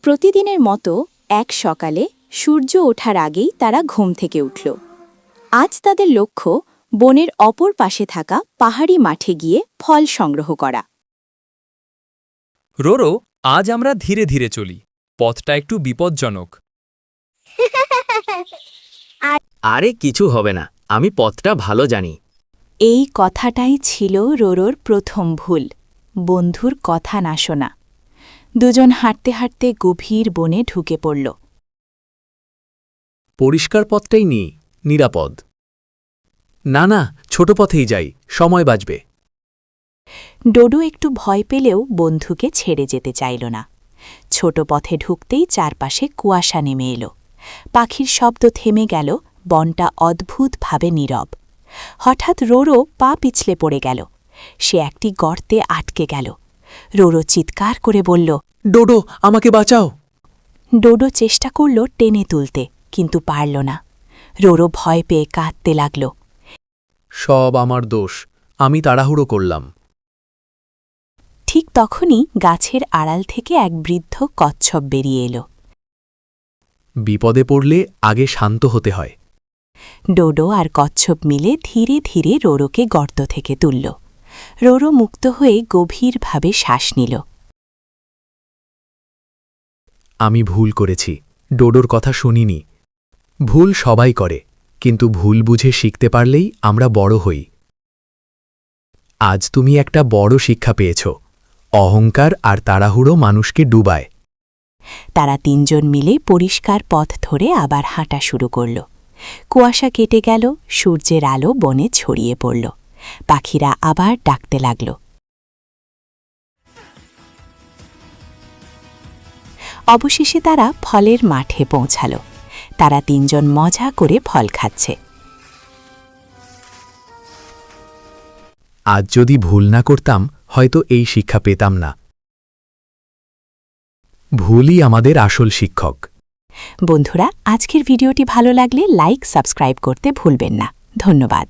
প্রতিদিনের মতো এক সকালে সূর্য ওঠার আগেই তারা ঘুম থেকে উঠল। আজ তাদের লক্ষ্য বনের অপর পাশে থাকা পাহাড়ি মাঠে গিয়ে ফল সংগ্রহ করা। রোরো, আজ আমরা ধীরে ধীরে চলি। পথটা একটু বিপজ্জনক। আরে কিছু হবে না, আমি পথটা ভালো জানি। এই কথাটাই ছিল রোরোর প্রথম ভুল, বন্ধুর কথা না শোনা। দুজন হাঁটতে হাঁটতে গভীর বনে ঢুকে পড়ল। পরিষ্কার পথটাই নিরাপদ। না না, ছোট পথেই যাই, সময় বাঁচবে। ডোডো একটু ভয় পেলেও বন্ধুকে ছেড়ে যেতে চাইল না। ছোট পথে ঢুকতেই চারপাশে কুয়াশা নেমে এলো। পাখির শব্দ থেমে গেল, বনটা অদ্ভুতভাবে নীরব। হঠাৎ রোরো পা পিছলে পড়ে গেল। সে একটি গর্তে আটকে গেল। রোরো চিৎকার করে বলল, ডোডো, আমাকে বাঁচাও। ডোডো চেষ্টা করল টেনে তুলতে, কিন্তু পারল না। রোরো ভয় পেয়ে কাঁদতে লাগল। সব আমার দোষ, আমি তাড়াহুড়ো করলাম। ঠিক তখনই গাছের আড়াল থেকে এক বৃদ্ধ কচ্ছপ বেরিয়ে এলো। বিপদে পড়লে আগে শান্ত হতে হয়। ডোডো আর কচ্ছপ মিলে ধীরে ধীরে রোরোকে গর্ত থেকে তুলল। রোরো মুক্ত হয়ে গভীরভাবে শ্বাস নিল। আমি ভুল করেছি, ডোডোর কথা শুনিনি। ভুল সবাই করে, কিন্তু ভুল বুঝে শিখতে পারলেই আমরা বড় হই। আজ তুমি একটা বড় শিক্ষা পেয়েছ। অহংকার আর তাড়াহুড়ো মানুষকে ডুবায়। তারা তিনজন মিলে পরিষ্কার পথ ধরে আবার হাঁটা শুরু করল। কুয়াশা কেটে গেল, সূর্যের আলো বনে ছড়িয়ে পড়ল। পাখিরা আবার ডাকতে লাগল। অবশেষে তারা ফলের মাঠে পৌঁছাল। তারা তিনজন মজা করে ফল খাচ্ছে। আজ যদি ভুল না করতাম, হয়তো এই শিক্ষা পেতাম না। ভুলই আমাদের আসল শিক্ষক। বন্ধুরা, আজকের ভিডিওটি ভালো লাগলে লাইক, সাবস্ক্রাইব করতে ভুলবেন না। ধন্যবাদ।